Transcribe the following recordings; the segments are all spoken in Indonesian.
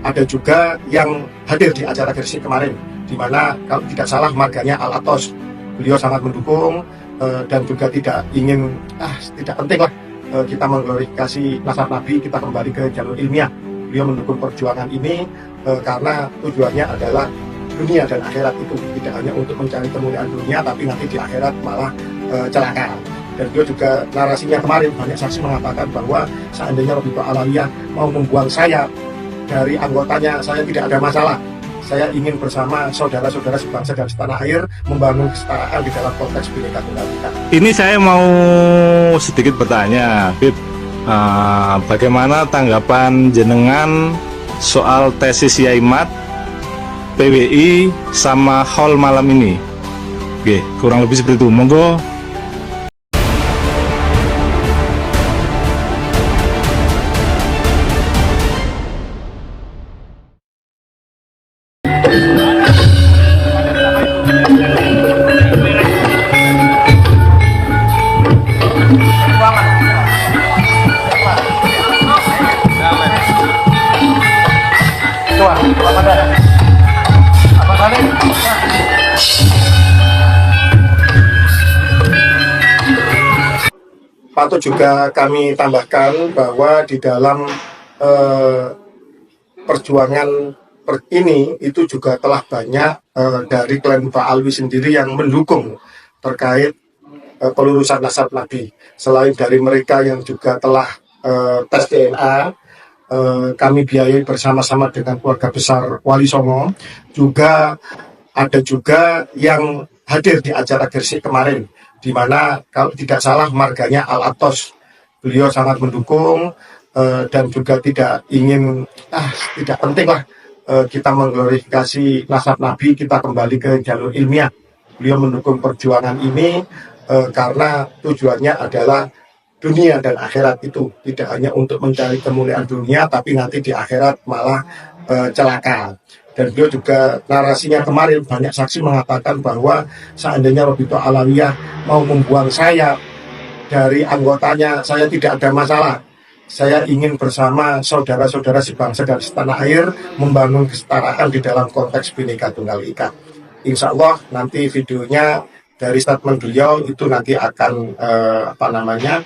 ada juga yang hadir di acara Gresik kemarin, di mana kalau tidak salah marganya Al Atos. Beliau sangat mendukung dan juga tidak ingin, tidak penting lah kita mengglorifikasi nasab Nabi, kita kembali ke jalur ilmiah. Beliau mendukung perjuangan ini karena tujuannya adalah dunia dan akhirat itu, tidak hanya untuk mencari kemuliaan dunia, tapi nanti di akhirat malah celaka. Dan beliau juga narasinya kemarin banyak saksi mengatakan bahwa seandainya Robiqah Alawiyah mau membuang saya dari anggotanya, saya tidak ada masalah. Saya ingin bersama saudara-saudara sebangsa dan setanah air membangun kesetaraan di dalam konteks Bhinneka Tunggal Ika. Ini saya mau sedikit bertanya, Bib. Bagaimana tanggapan jenengan soal tesis Yai Mat, PWI, sama haul malam ini? Oke, kurang lebih seperti itu. Monggo. Patut juga kami tambahkan bahwa di dalam perjuangan ini itu juga telah banyak dari klan Pak Alwi sendiri yang mendukung terkait pelurusan nasab Nabi. Selain dari mereka yang juga telah tes DNA, kami biayai bersama-sama dengan keluarga besar Wali Songo. Juga ada juga yang hadir di acara Gresik kemarin, di mana kalau tidak salah marganya Al Atos. Beliau sangat mendukung dan juga tidak ingin, tidak penting lah kita mengglorifikasi nasab Nabi, kita kembali ke jalur ilmiah. Beliau mendukung perjuangan ini karena tujuannya adalah dunia dan akhirat itu, tidak hanya untuk mencari kemuliaan dunia, tapi nanti di akhirat malah celaka. Dan beliau juga narasinya kemarin banyak saksi mengatakan bahwa seandainya Robiqah Alawiyah mau membuang saya dari anggotanya, saya tidak ada masalah. Saya ingin bersama saudara-saudara sebangsa dan setanah air membangun kesetaraan di dalam konteks Bhinneka Tunggal Ika. Insya Allah nanti videonya dari statement beliau itu nanti akan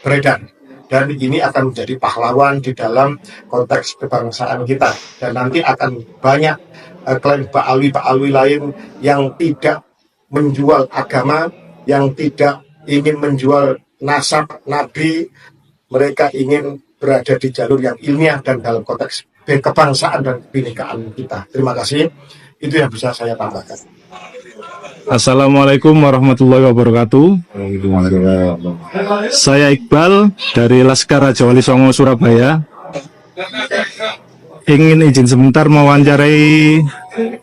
beredar, dan ini akan menjadi pahlawan di dalam konteks kebangsaan kita. Dan nanti akan banyak klaim Pak Alwi lain yang tidak menjual agama, yang tidak ingin menjual nasab Nabi. Mereka ingin berada di jalur yang ilmiah dan dalam konteks kebangsaan dan kebinekaan kita. Terima kasih. Itu yang bisa saya tambahkan. Assalamualaikum warahmatullahi wabarakatuh. Saya Iqbal dari Laskar Raja Wali Songo Surabaya. Ingin izin sebentar mewawancarai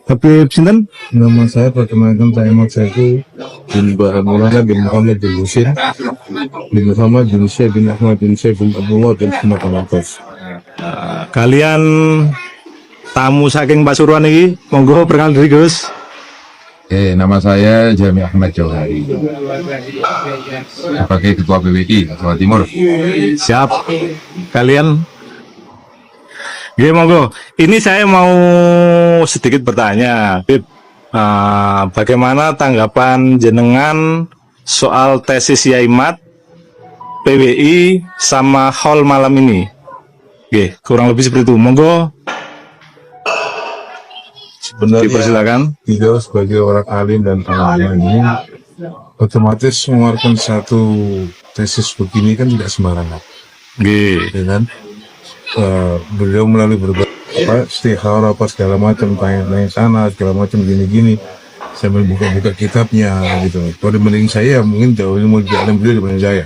Habib Sinten. Nama saya perkenalkan, saya Ahmad Saiku bin Bahamulana bin Muhammad bin Husin bin Muhammad bin Syekh bin Ahmad bin Syekh bin Abdullah bin Muhammad. Kalian tamu saking Pasuruan ini, monggo perkenalkan diri Gus. Nama saya Jami Ahmad Jauhari sebagai Ketua PWI Jawa Timur. Siap. Kalian? Oke, monggo. Ini saya mau sedikit bertanya, Bib. Bagaimana tanggapan jenengan soal tesis Yai Mat, PWI, sama haul malam ini? Oke, kurang lebih seperti itu. Monggo. Sebenarnya dipersilakan. beliau sebagai orang alim dan ulama ini otomatis mengeluarkan satu tesis begini kan tidak sembarangan. Dengan beliau melalui berbagai istikharah apa segala macam, tanya-tanya sana segala macam gini-gini sambil buka-buka kitabnya gitu. Kalau dibanding saya mungkin jauh lebih alim beliau dibanding saya,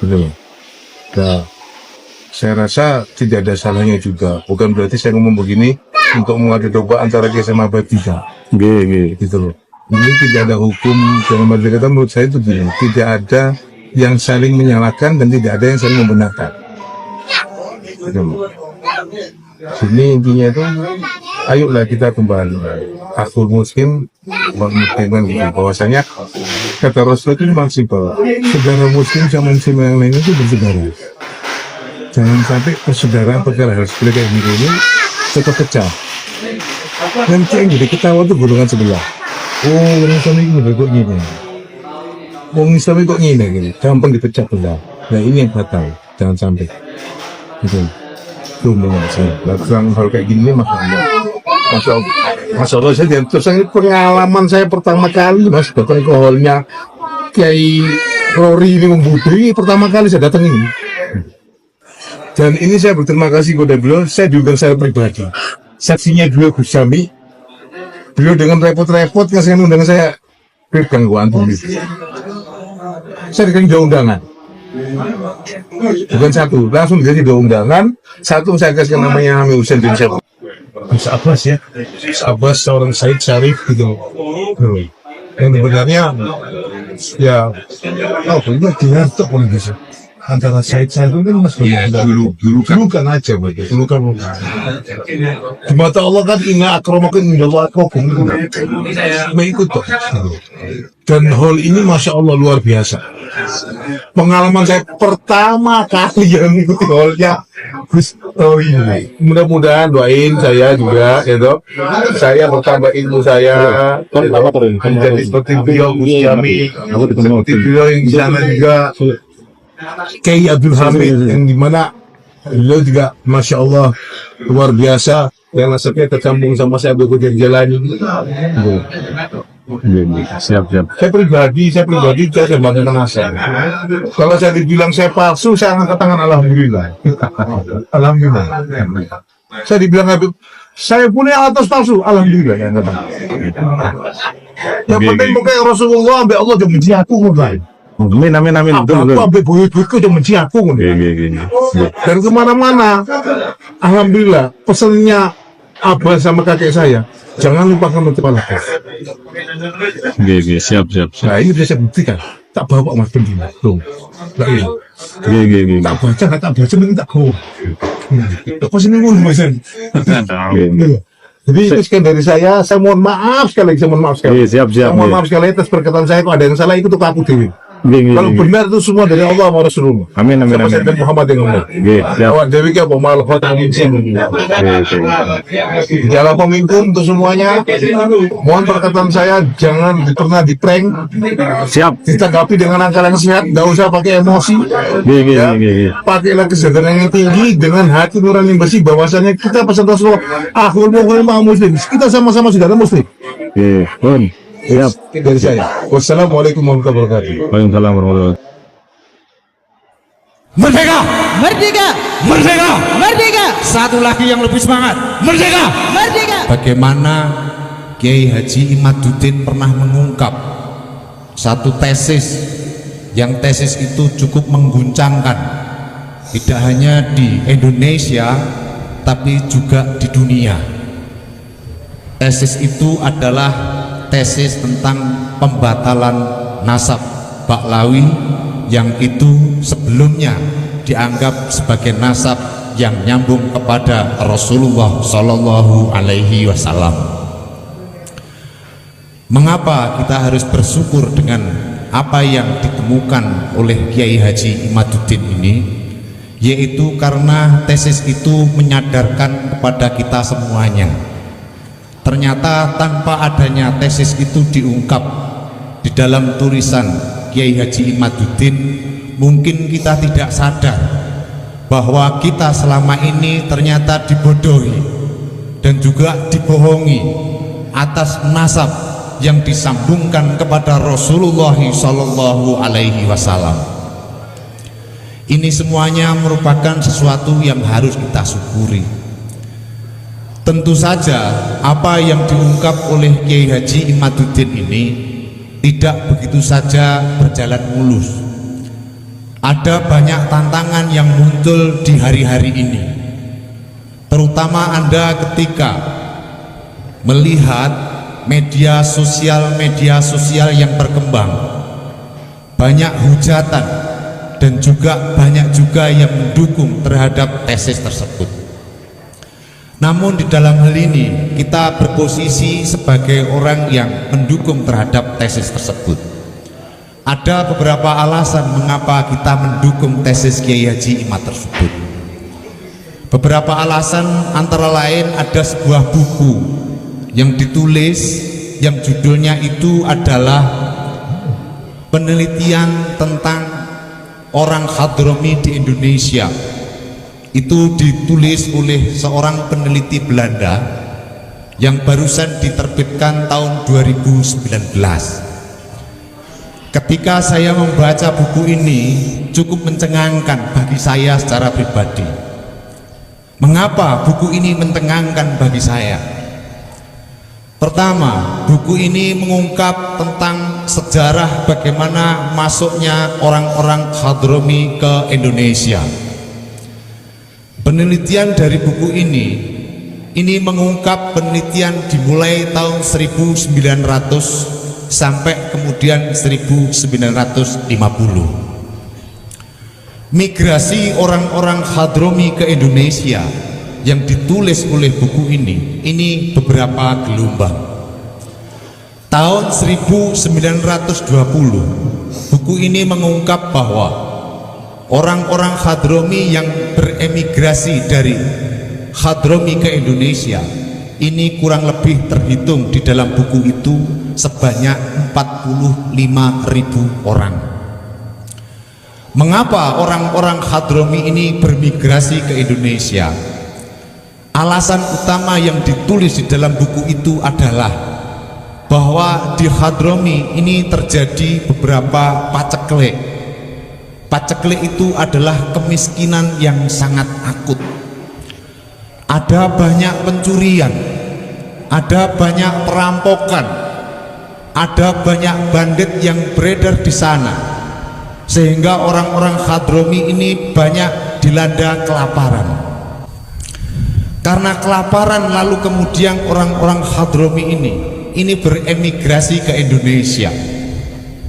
betul. Nah, saya rasa tidak ada salahnya juga. Bukan berarti saya ngomong begini untuk mengadu domba antara SMA apa tidak. Gitu loh. Ini tidak ada hukum dalam arti kata, menurut saya itu gini, tidak ada yang saling menyalahkan dan tidak ada yang saling membenarkan. Gitu loh. Sini intinya itu, ayolah kita kembali. Akhul muslim mengumpulkan gitu. Bahwasanya kata Rasul itu memang simpel. Saudara muslim sama muslim yang lain itu bersaudara. Jangan sampai persaudaraan perkara harus kayak gini ini tetap pecah. Dan yang jadi ketawa tuh golongan sebelah. Oh, orang Islam ini kok gini. Orang Islam ini kok gini gitu. Gampang dipecah belah. Nah ini yang fatal. Jangan sampai. Gitu. Itu menurut saya. Lakukan hal kayak gini Masya Allah saya terus ini pengalaman saya pertama kali mas datang ke hallnya Kiai Rory ini membudui pertama kali saya datang ini. Dan ini saya berterima kasih kepada beliau. Saya diundang saya pribadi. Saksinya beliau Gus Jami. Beliau dengan repot-repot ngasih undangan saya bergangguan dulu. Saya dikasih 2 undangan. Bukan 1, langsung dikasih 2 undangan. 1 saya kasih namanya Hami Hussein bin Syabab. Mas Abbas ya. Mas Abbas seorang Said Syarif gitu. Yang sebenarnya ya ini dihartok gitu. Antara Said itu kan mas dulu kan aja dulu kan di mata Allah kan inna akramakum indallahi atqakum mengikut kok. Dan hall ini masya Allah luar biasa. Pengalaman saya pertama kali yang mengikuti hallnya Gus. Oh ini mudah-mudahan doain saya juga ya toh. Saya bertambah ilmu saya menjadi seperti beliau Gus Jami, seperti beliau yang di sana juga Kiai Abdul Hamid yang dimana beliau juga masya Allah luar biasa yang nasabnya tersambung sama saya berkudir jalani. Siap. Saya pribadi saya banggakan saya. Kalau saya dibilang saya palsu, saya angkat tangan alhamdulillah. Alhamdulillah. Saya dibilang saya punya atas palsu, alhamdulillah. Yang penting pokoknya Rasulullah sampai Allah udah benci aku mulai. Amin. Aku sampai buyut-buyutku udah benci aku. Dan kemana-mana, alhamdulillah pesannya abah sama kakek saya, jangan lupakan kepala. Siap. Nah ini bisa buktikan. Tak bawa mas pendina, dong. Tak ini. Tak baca, mending tak bawa. Kok sini ngomong mas? Jadi itu sekian dari saya mohon maaf sekali. Siap. Mohon maaf sekali atas perkataan saya, kalau ada yang salah ikut aku dewi. Kalau benar itu semua dari Allah sama Rasulullah. Amin. Sama Sayyidina Muhammad yang ngomong. Awak dewi ke apa malah khotam jalan pemimpin untuk semuanya. Mohon perkataan saya jangan pernah di-prank. Siap. Ditanggapi dengan akal yang sehat, nggak usah pakai emosi. Pakailah kesadaran yang tinggi dengan hati nurani yang bersih. Bahwasanya kita pesan Rasulullah, akhul mukhlimah muslim. Kita sama-sama saudara muslim. Siap. Dari saya. Wassalamualaikum warahmatullahi wabarakatuh. Waalaikumsalam warahmatullahi wabarakatuh. Merdeka! Merdeka! Merdeka! Merdeka! Satu lagi yang lebih semangat. Merdeka! Merdeka! Bagaimana Kiai Haji Imaduddin pernah mengungkap satu tesis, yang tesis itu cukup mengguncangkan tidak hanya di Indonesia tapi juga di dunia. Tesis itu adalah tesis tentang pembatalan nasab Baklawi yang itu sebelumnya dianggap sebagai nasab yang nyambung kepada Rasulullah Shallallahu Alaihi Wasallam. Mengapa kita harus bersyukur dengan apa yang ditemukan oleh Kiai Haji Imaduddin ini? Yaitu karena tesis itu menyadarkan kepada kita semuanya, ternyata tanpa adanya tesis itu diungkap di dalam tulisan Kiai Haji Imaduddin, mungkin kita tidak sadar bahwa kita selama ini ternyata dibodohi dan juga dibohongi atas nasab yang disambungkan kepada Rasulullah Shallallahu Alaihi Wasallam. Ini semuanya merupakan sesuatu yang harus kita syukuri. Tentu saja apa yang diungkap oleh Kiai Haji Imaduddin ini tidak begitu saja berjalan mulus. Ada banyak tantangan yang muncul di hari-hari ini, terutama Anda ketika melihat media sosial yang berkembang. Banyak hujatan dan juga banyak juga yang mendukung terhadap tesis tersebut. Namun di dalam hal ini kita berposisi sebagai orang yang mendukung terhadap tesis tersebut. Ada beberapa alasan mengapa kita mendukung tesis Kiai Haji Imad tersebut. Beberapa alasan antara lain ada sebuah buku yang ditulis yang judulnya itu adalah penelitian tentang orang Hadromi di Indonesia. Itu ditulis oleh seorang peneliti Belanda yang barusan diterbitkan tahun 2019. Ketika saya membaca buku ini cukup mencengangkan bagi saya secara pribadi. Mengapa buku ini mencengangkan bagi saya? Pertama, buku ini mengungkap tentang sejarah bagaimana masuknya orang-orang Hadromi ke Indonesia. Penelitian dari buku ini mengungkap penelitian dimulai tahun 1900 sampai kemudian 1950. Migrasi orang-orang Hadromi ke Indonesia yang ditulis oleh buku ini beberapa gelombang. Tahun 1920 buku ini mengungkap bahwa orang-orang Hadromi yang beremigrasi dari Hadromi ke Indonesia ini kurang lebih terhitung di dalam buku itu sebanyak 45.000 orang. Mengapa orang-orang Hadromi ini bermigrasi ke Indonesia? Alasan utama yang ditulis di dalam buku itu adalah bahwa di Hadromi ini terjadi beberapa paceklik. Paceklik itu adalah kemiskinan yang sangat akut. Ada banyak pencurian, ada banyak perampokan, ada banyak bandit yang beredar di sana, sehingga orang-orang Hadromi ini banyak dilanda kelaparan. Karena kelaparan lalu kemudian orang-orang Hadromi ini beremigrasi ke Indonesia.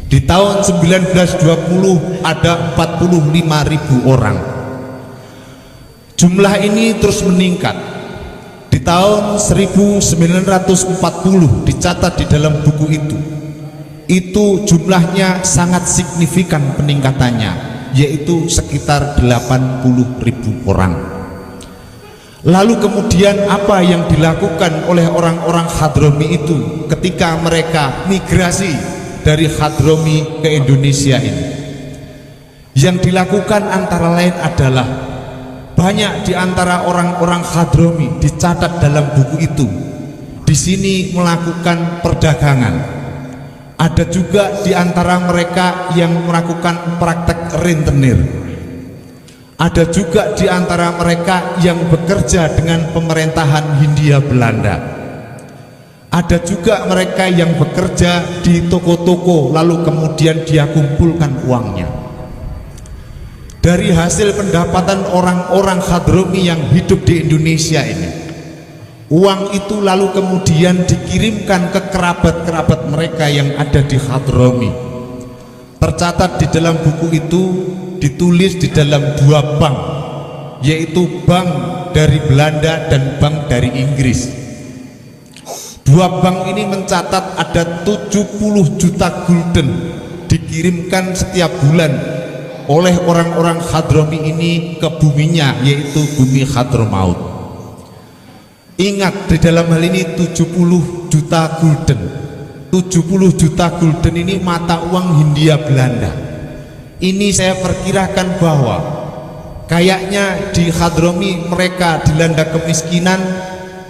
Di tahun 1920 ada 45.000 orang. Jumlah ini terus meningkat. Di tahun 1940 dicatat di dalam buku itu jumlahnya sangat signifikan peningkatannya, yaitu sekitar 80.000 orang. Lalu kemudian apa yang dilakukan oleh orang-orang Hadromi itu ketika mereka migrasi dari Hadromi ke Indonesia ini? Yang dilakukan antara lain adalah banyak di antara orang-orang Hadromi dicatat dalam buku itu di sini melakukan perdagangan. Ada juga di antara mereka yang melakukan praktek rentenir. Ada juga di antara mereka yang bekerja dengan pemerintahan Hindia Belanda. Ada juga mereka yang bekerja di toko-toko lalu kemudian dia kumpulkan uangnya. Dari hasil pendapatan orang-orang Hadromi yang hidup di Indonesia ini, uang itu lalu kemudian dikirimkan ke kerabat-kerabat mereka yang ada di Hadromi. Tercatat di dalam buku itu, ditulis di dalam dua bank, yaitu bank dari Belanda dan bank dari Inggris. Dua bank ini mencatat ada 70 juta gulden dikirimkan setiap bulan oleh orang-orang Hadromi ini ke buminya, yaitu bumi Hadramaut. Ingat, di dalam hal ini 70 juta gulden. 70 juta gulden ini mata uang Hindia Belanda. Ini saya perkirakan bahwa kayaknya di Hadromi mereka dilanda kemiskinan,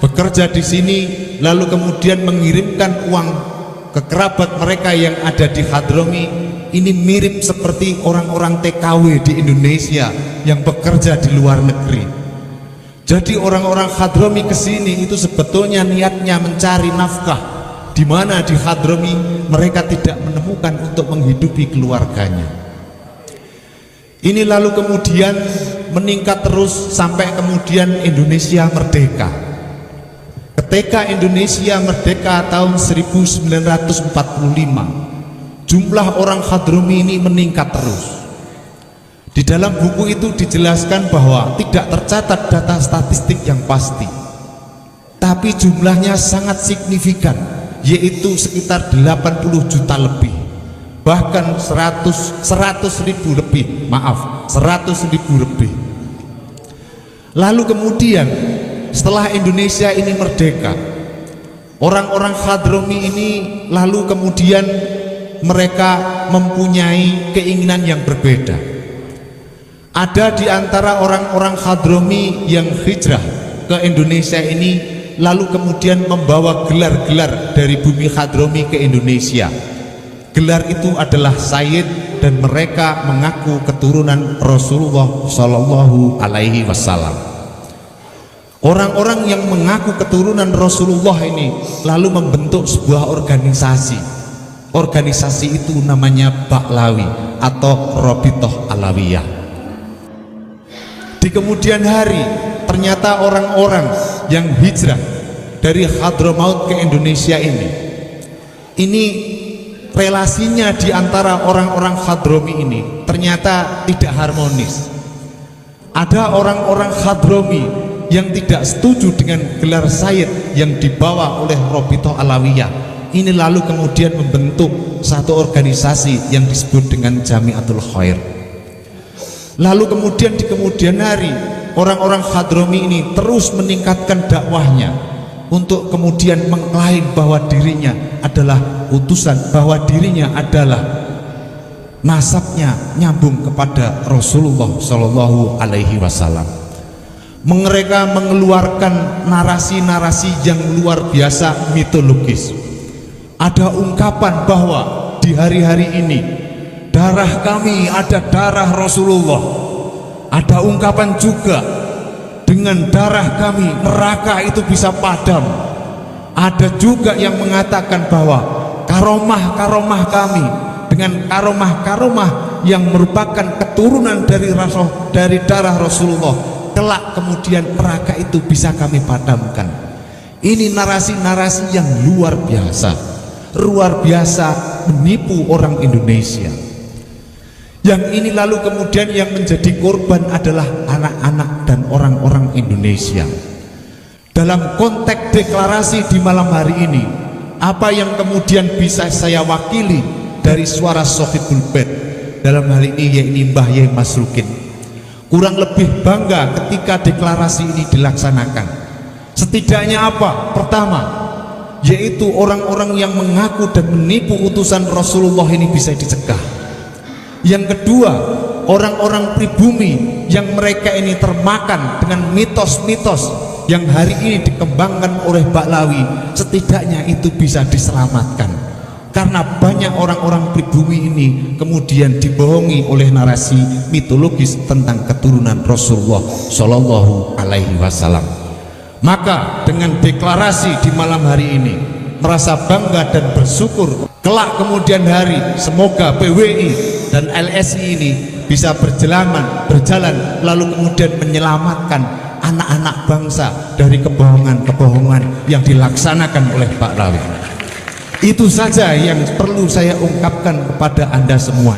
bekerja di sini, lalu kemudian mengirimkan uang ke kerabat mereka yang ada di Hadromi. Ini mirip seperti orang-orang TKW di Indonesia yang bekerja di luar negeri. Jadi orang-orang Hadromi kesini itu sebetulnya niatnya mencari nafkah, di mana di Hadromi mereka tidak menemukan untuk menghidupi keluarganya. Ini lalu kemudian meningkat terus sampai kemudian Indonesia merdeka. Ketika Indonesia merdeka tahun 1945, jumlah orang Hadromi ini meningkat terus. Di dalam buku itu dijelaskan bahwa tidak tercatat data statistik yang pasti, tapi jumlahnya sangat signifikan, yaitu sekitar 80 juta lebih, bahkan 100.000 lebih, 100.000 lebih. Lalu kemudian setelah Indonesia ini merdeka, orang-orang Hadrami ini lalu kemudian mereka mempunyai keinginan yang berbeda. Ada di antara orang-orang Hadrami yang hijrah ke Indonesia ini lalu kemudian membawa gelar-gelar dari bumi Hadrami ke Indonesia. Gelar itu adalah Sayyid, dan mereka mengaku keturunan Rasulullah Shallallahu Alaihi Wasallam. Orang-orang yang mengaku keturunan Rasulullah ini lalu membentuk sebuah organisasi. Organisasi itu namanya Ba'lawi atau Rabithah Alawiyah. Di kemudian hari ternyata orang-orang yang hijrah dari Hadramaut ke Indonesia ini relasinya di antara orang-orang Hadrami ini ternyata tidak harmonis. Ada orang-orang Hadrami yang tidak setuju dengan gelar Sayyid yang dibawa oleh Rabithah Alawiyah. Ini lalu kemudian membentuk satu organisasi yang disebut dengan Jamiatul Khair. Lalu kemudian di kemudian hari orang-orang Hadrami ini terus meningkatkan dakwahnya untuk kemudian mengklaim bahwa dirinya adalah utusan, bahwa dirinya adalah nasabnya nyambung kepada Rasulullah Shallallahu Alaihi Wasallam. Mereka mengeluarkan narasi-narasi yang luar biasa mitologis. Ada ungkapan bahwa di hari-hari ini darah kami ada darah Rasulullah. Ada ungkapan juga dengan darah kami neraka itu bisa padam. Ada juga yang mengatakan bahwa karomah-karomah kami dengan karomah-karomah yang merupakan keturunan dari darah Rasulullah, kelak kemudian neraka itu bisa kami padamkan. Ini narasi-narasi yang luar biasa menipu orang Indonesia. Yang ini lalu kemudian yang menjadi korban adalah anak-anak dan orang-orang Indonesia. Dalam konteks deklarasi di malam hari ini, apa yang kemudian bisa saya wakili dari suara Sohibul Bait dalam hal ini yaitu Mbah Yai Masrukin, kurang lebih bangga ketika deklarasi ini dilaksanakan. Setidaknya apa? Pertama, yaitu orang-orang yang mengaku dan menipu utusan Rasulullah ini bisa dicegah. Yang kedua, orang-orang pribumi yang mereka ini termakan dengan mitos-mitos yang hari ini dikembangkan oleh Ba'lawi, setidaknya itu bisa diselamatkan. Karena banyak orang-orang pribumi ini kemudian dibohongi oleh narasi mitologis tentang keturunan Rasulullah Shallallahu Alaihi Wasallam. Maka dengan deklarasi di malam hari ini, merasa bangga dan bersyukur kelak kemudian hari semoga PWI dan LSI ini bisa berjalan lalu kemudian menyelamatkan anak-anak bangsa dari kebohongan-kebohongan yang dilaksanakan oleh Ba'lawi. Itu saja yang perlu saya ungkapkan kepada Anda semua.